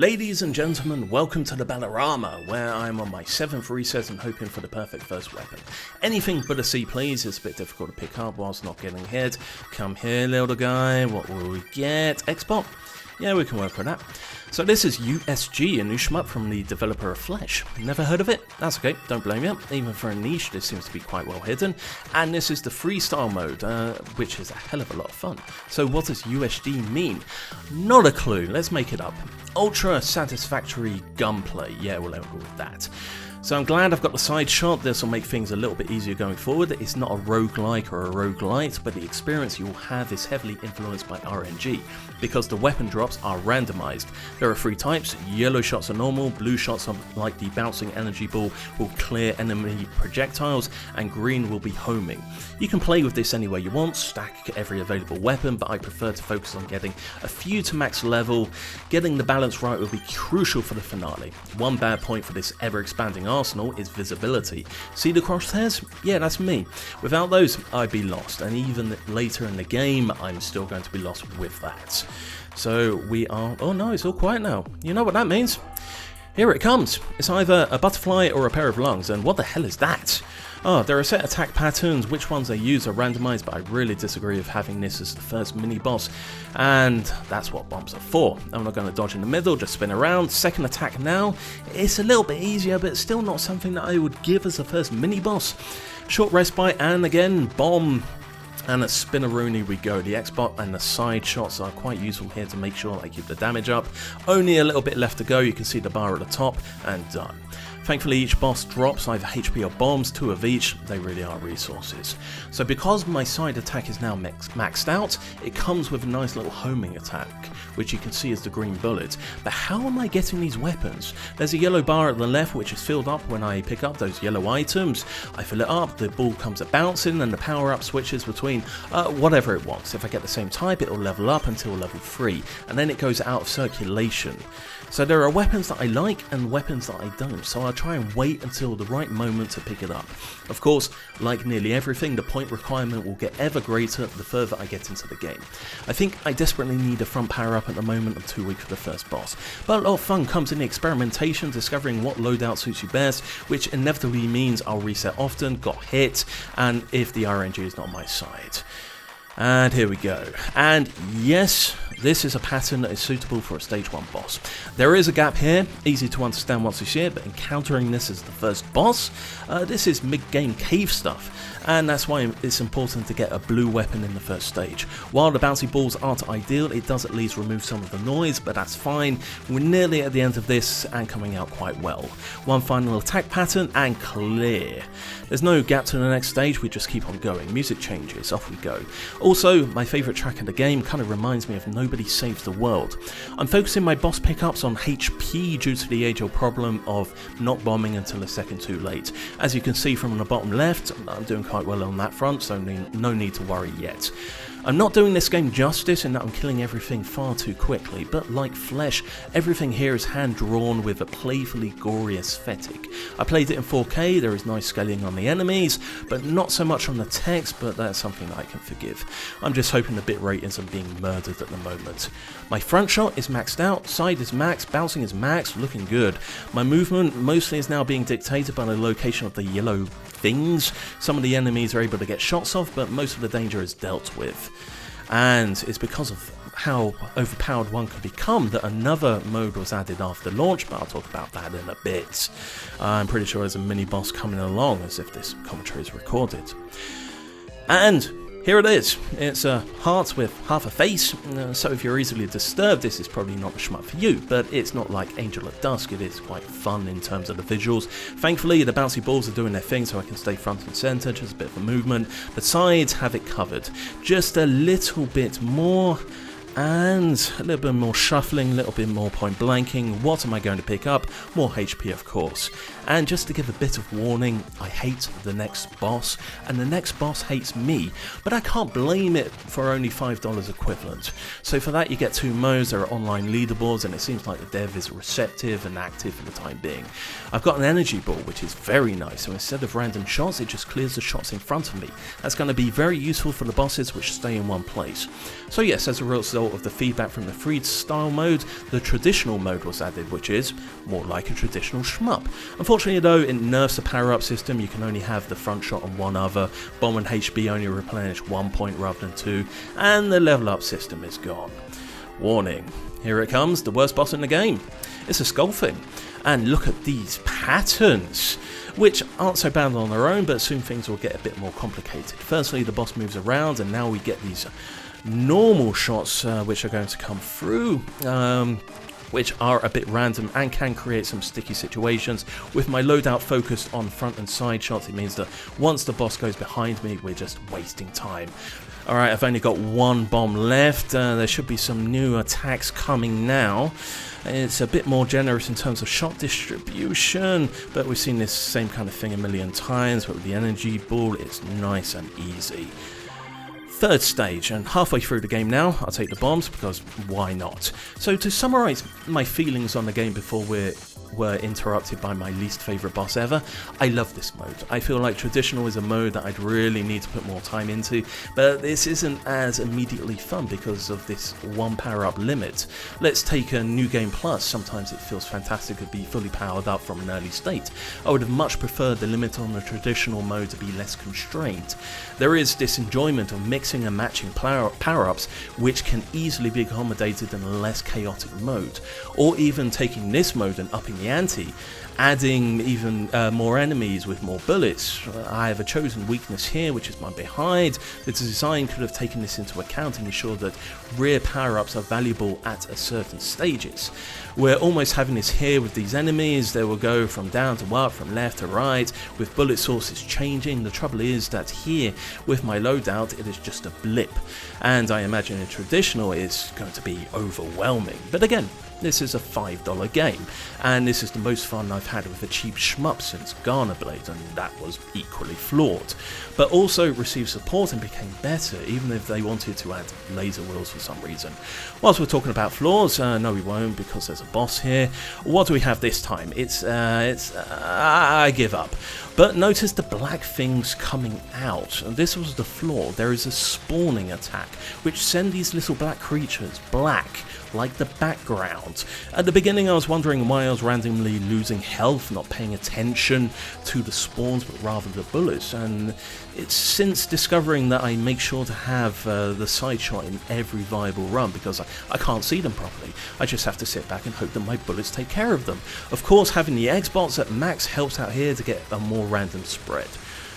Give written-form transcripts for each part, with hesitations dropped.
Ladies and gentlemen, welcome to the Ballerama, where I'm on my 7th reset and hoping for the perfect first weapon. Anything but a C please, it's a bit difficult to pick up whilst not getting hit. Come here little guy, what will we get? X-Bot? Yeah, we can work with that. So this is USG, a new shmup from the developer of Flesh. Never heard of it? That's okay, don't blame you. Even for a niche, this seems to be quite well hidden. And this is the Freestyle mode, which is a hell of a lot of fun. So what does USG mean? Not a clue, let's make it up. Ultra satisfactory gunplay, yeah, we'll go with that. So I'm glad I've got the side shot. This will make things a little bit easier going forward. It's not a roguelike or a roguelite, but the experience you'll have is heavily influenced by RNG, because the weapon drops are randomized. There are 3 types: yellow shots are normal, blue shots are like the bouncing energy ball will clear enemy projectiles, and green will be homing. You can play with this any way you want, stack every available weapon, but I prefer to focus on getting a few to max level. Getting the balance right will be crucial for the finale. One bad point for this ever-expanding arsenal is visibility. See the crosshairs? Yeah, that's me. Without those, I'd be lost, and even later in the game, I'm still going to be lost with that. So we are... oh no, it's all quiet now. You know what that means? Here it comes. It's either a butterfly or a pair of lungs, and what the hell is that? Oh, there are set attack patterns. Which ones they use are randomized, but I really disagree with having this as the first mini-boss, and that's what bombs are for. I'm not going to dodge in the middle, just spin around. Second attack now. It's a little bit easier, but still not something that I would give as the first mini-boss. Short respite, and again, bomb. And a spinneroonie we go. The X-Bot and the side shots are quite useful here to make sure I keep the damage up. Only a little bit left to go. You can see the bar at the top, and done. Thankfully each boss drops either HP or bombs, 2 of each. They really are resources. So because my side attack is now maxed out, it comes with a nice little homing attack, which you can see as the green bullet. But how am I getting these weapons? There's a yellow bar at the left which is filled up when I pick up those yellow items. I fill it up, the ball comes at bouncing, and the power up switches between whatever it wants. If I get the same type, it'll level up until level 3, and then it goes out of circulation. So there are weapons that I like and weapons that I don't, so I'll try and wait until the right moment to pick it up. Of course, like nearly everything, the point requirement will get ever greater the further I get into the game. I think I desperately need a front power up at the moment. I'm too weak for the first boss. But a lot of fun comes in the experimentation, discovering what loadout suits you best, which inevitably means I'll reset often, got hit, and if the RNG is not on my side. And here we go. And yes, this is a pattern that is suitable for a stage 1 boss. There is a gap here, easy to understand once you see it, but encountering this as the first boss, this is mid-game cave stuff. And that's why it's important to get a blue weapon in the first stage. While the bouncy balls aren't ideal, it does at least remove some of the noise, but that's fine. We're nearly at the end of this and coming out quite well. One final attack pattern and clear. There's no gap to the next stage, we just keep on going. Music changes, off we go. Also, my favourite track in the game kind of reminds me of Nobody Saves the World. I'm focusing my boss pickups on HP due to the age-old problem of not bombing until a second too late. As you can see from the bottom left, I'm doing quite well on that front, so no need to worry yet. I'm not doing this game justice in that I'm killing everything far too quickly, but like Flesh, everything here is hand-drawn with a playfully gory aesthetic. I played it in 4K, there is nice scaling on the enemies, but not so much on the text, but that's something that I can forgive. I'm just hoping the bitrate isn't being murdered at the moment. My front shot is maxed out, side is maxed, bouncing is maxed, looking good. My movement mostly is now being dictated by the location of the yellow things. Some of the enemies are able to get shots off, but most of the danger is dealt with. And it's because of how overpowered one can become that another mode was added after launch, but I'll talk about that in a bit. I'm pretty sure there's a mini boss coming along as if this commentary is recorded. And here it is. It's a heart with half a face, so if you're easily disturbed, this is probably not the shmup for you, but it's not like Angel at Dusk. It is quite fun in terms of the visuals. Thankfully, the bouncy balls are doing their thing, so I can stay front and center, just a bit of a movement. The sides have it covered. Just a little bit more, and a little bit more shuffling, a little bit more point blanking. What am I going to pick up? More HP, of course. And just to give a bit of warning, I hate the next boss, and the next boss hates me, but I can't blame it for only $5 equivalent. So for that you get 2 modes, there are online leaderboards, and it seems like the dev is receptive and active for the time being. I've got an energy ball, which is very nice, so instead of random shots, it just clears the shots in front of me. That's going to be very useful for the bosses which stay in one place. So yes, as a result result of the feedback from the freestyle mode, the traditional mode was added, which is more like a traditional shmup. Unfortunately though, it nerfs the power-up system. You can only have the front shot on one other, bomb and HB only replenish 1 point rather than 2, and the level up system is gone. Warning, here it comes, the worst boss in the game. It's a skull thing. And look at these patterns, which aren't so bad on their own, but soon things will get a bit more complicated. Firstly, the boss moves around, and now we get these normal shots which are going to come through, which are a bit random and can create some sticky situations. With my loadout focused on front and side shots, it means that once the boss goes behind me, we're just wasting time. Alright, I've only got one bomb left. There should be some new attacks coming now. It's a bit more generous in terms of shot distribution, but we've seen this same kind of thing a million times, but with the energy ball, it's nice and easy. Third stage, and halfway through the game now, I'll take the bombs, because why not? So to summarise my feelings on the game before we were interrupted by my least favourite boss ever, I love this mode. I feel like traditional is a mode that I'd really need to put more time into, but this isn't as immediately fun because of this one power-up limit. Let's take a New Game Plus. Sometimes it feels fantastic to be fully powered up from an early state. I would have much preferred the limit on the traditional mode to be less constrained. There is this enjoyment of mixing and matching power-ups which can easily be accommodated in a less chaotic mode, or even taking this mode and upping the ante, adding even more enemies with more bullets. I have a chosen weakness here, which is my behind. The design could have taken this into account and ensured that rear power-ups are valuable at a certain stages. We're almost having this here with these enemies. They will go from down to up, from left to right, with bullet sources changing. The trouble is that here, with my loadout, it is just a blip, and I imagine a traditional is going to be overwhelming. But again, this is a $5 game, and this is the most fun I've had with a cheap shmup since Garner Blade, and that was equally flawed. But also received support and became better, even if they wanted to add laser wheels for some reason. Whilst we're talking about flaws, no we won't, because there's a boss here. What do we have this time? I give up. But notice the black things coming out, and this was the flaw. There is a spawning attack, which send these little black creatures black, like the background. At the beginning I was wondering why I was randomly losing health, not paying attention to the spawns but rather the bullets, and it's since discovering that I make sure to have the side shot in every viable run because I can't see them properly. I just have to sit back and hope that my bullets take care of them. Of course, having the Xbox at max helps out here to get a more random spread.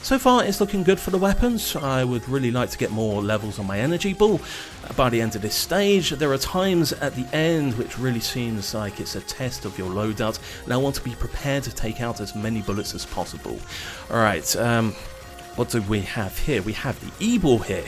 So far it's looking good for the weapons. I would really like to get more levels on my energy ball by the end of this stage. There are times at the end which really seems like it's a test of your loadout, and I want to be prepared to take out as many bullets as possible. Alright, what do we have here? We have the E-ball here.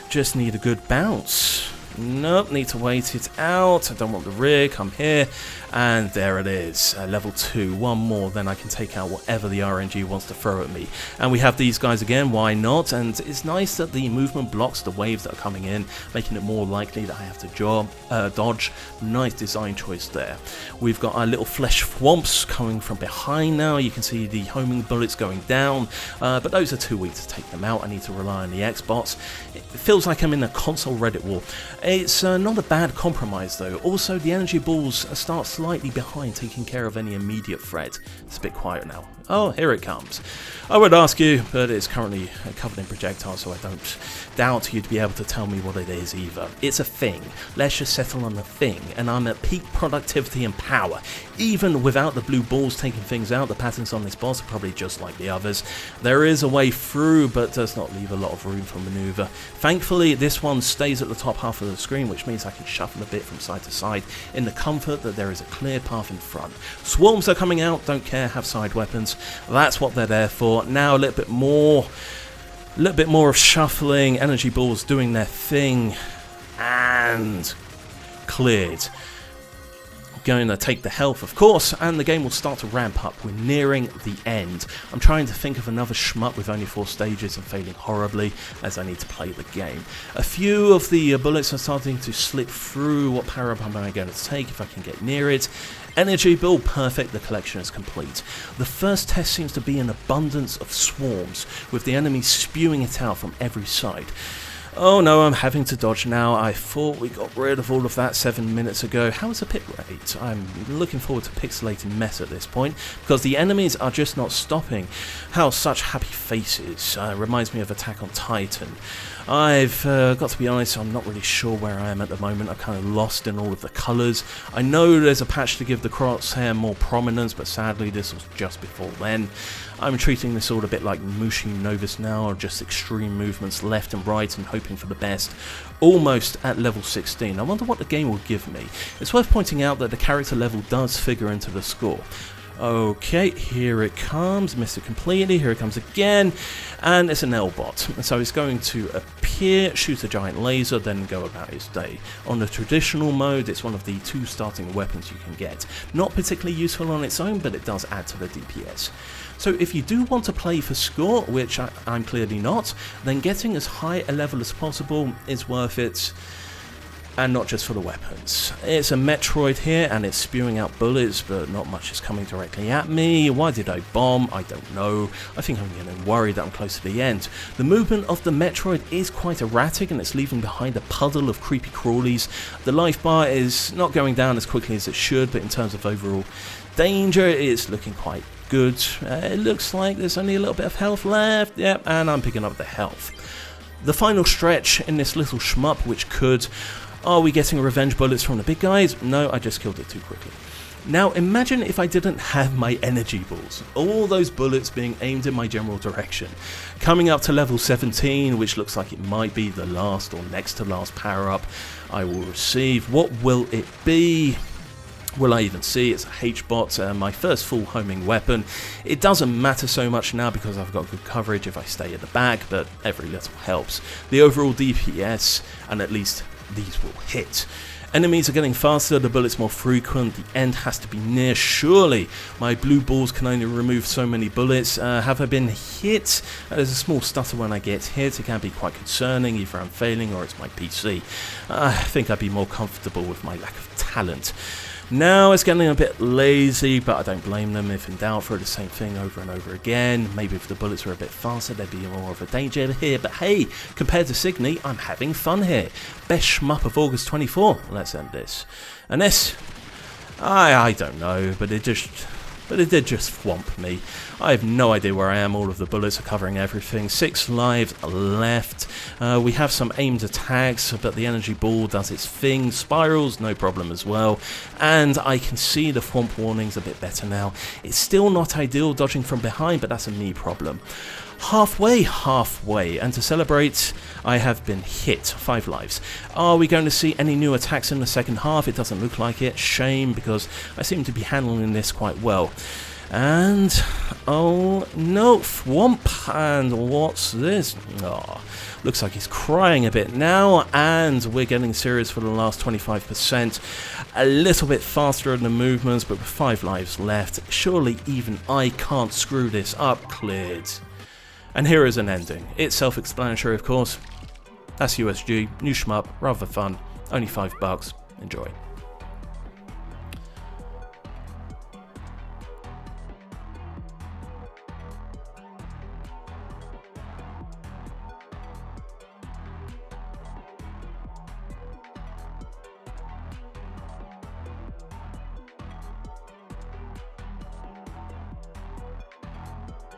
Just need a good bounce. Nope, need to wait it out. I don't want the rear, come here, and there it is, level 2, one more, then I can take out whatever the RNG wants to throw at me. And we have these guys again, why not? And it's nice that the movement blocks the waves that are coming in, making it more likely that I have to dodge. Nice design choice there. We've got our little flesh thwomps coming from behind now. You can see the homing bullets going down, but those are too weak to take them out. I need to rely on the Xbox. It feels like I'm in a console Reddit war. It's not a bad compromise though. Also, the energy balls start slightly behind, taking care of any immediate threat. It's a bit quiet now. Oh, here it comes. I would ask you, but it's currently covered in projectiles, so I don't doubt you'd be able to tell me what it is either. It's a thing. Let's just settle on the thing, and I'm at peak productivity and power. Even without the blue balls taking things out, the patterns on this boss are probably just like the others. There is a way through, but does not leave a lot of room for maneuver. Thankfully, this one stays at the top half of the screen, which means I can shuffle a bit from side to side in the comfort that there is a clear path in front. Swarms are coming out, don't care, have side weapons. That's what they're there for. Now a little bit more of shuffling, energy balls doing their thing, and cleared. Going to take the health, of course, and the game will start to ramp up. We're nearing the end. I'm trying to think of another shmup with only 4 stages and failing horribly as I need to play the game. A few of the bullets are starting to slip through. What power up am I going to take if I can get near it? Energy build, perfect, the collection is complete. The first test seems to be an abundance of swarms, with the enemies spewing it out from every side. Oh no, I'm having to dodge now. I thought we got rid of all of that 7 minutes ago. How is the pick rate? I'm looking forward to pixelating mess at this point, because the enemies are just not stopping. How such happy faces. Reminds me of Attack on Titan. I've got to be honest, I'm not really sure where I am at the moment. I'm kind of lost in all of the colours. I know there's a patch to give the crosshair more prominence, but sadly this was just before then. I'm treating this all a bit like Mushi Novus now, or just extreme movements left and right and hoping for the best. Almost at level 16. I wonder what the game will give me. It's worth pointing out that the character level does figure into the score. Okay, here it comes, missed it completely, here it comes again, and it's an L-bot, so it's going to appear, shoot a giant laser, then go about its day. On the traditional mode, it's one of the 2 starting weapons you can get. Not particularly useful on its own, but it does add to the DPS. So if you do want to play for score, which I'm clearly not, then getting as high a level as possible is worth it. And not just for the weapons. It's a Metroid here, and it's spewing out bullets, but not much is coming directly at me. Why did I bomb? I don't know. I think I'm getting worried that I'm close to the end. The movement of the Metroid is quite erratic, and it's leaving behind a puddle of creepy crawlies. The life bar is not going down as quickly as it should, but in terms of overall danger, it's looking quite good. It looks like there's only a little bit of health left. Yep, and I'm picking up the health. The final stretch in this little shmup, which could... Are we getting revenge bullets from the big guys? No, I just killed it too quickly. Now imagine if I didn't have my energy balls. All those bullets being aimed in my general direction. Coming up to level 17, which looks like it might be the last or next to last power up I will receive. What will it be? Will I even see? It's a H-bot, my first full homing weapon. It doesn't matter so much now because I've got good coverage if I stay at the back, but every little helps. The overall DPS, and at least these will hit. Enemies are getting faster, the bullets more frequent, the end has to be near. Surely my blue balls can only remove so many bullets. Have I been hit? There's a small stutter when I get hit. It can be quite concerning, either I'm failing or it's my PC. I think I'd be more comfortable with my lack of talent. Now it's getting a bit lazy, but I don't blame them. If in doubt, throw the same thing over and over again. Maybe if the bullets were a bit faster, there'd be more of a danger here. But hey, compared to Signy, I'm having fun here. Best shmup of August 24. Let's end this. And this, I don't know, but it did just thwomp me. I have no idea where I am. All of the bullets are covering everything. 6 lives left. We have some aimed attacks, but the energy ball does its thing. Spirals, no problem as well. And I can see the thwomp warnings a bit better now. It's still not ideal dodging from behind, but that's a me problem. Halfway, and to celebrate, I have been hit. 5 lives. Are we going to see any new attacks in the second half? It doesn't look like it. Shame, because I seem to be handling this quite well. And, oh no, thwomp, and what's this? Oh, looks like he's crying a bit now, and we're getting serious for the last 25%. A little bit faster in the movements, but with 5 lives left, surely even I can't screw this up. Cleared. And here is an ending. It's self-explanatory, of course. That's USG, new shmup, rather fun, only $5. Enjoy.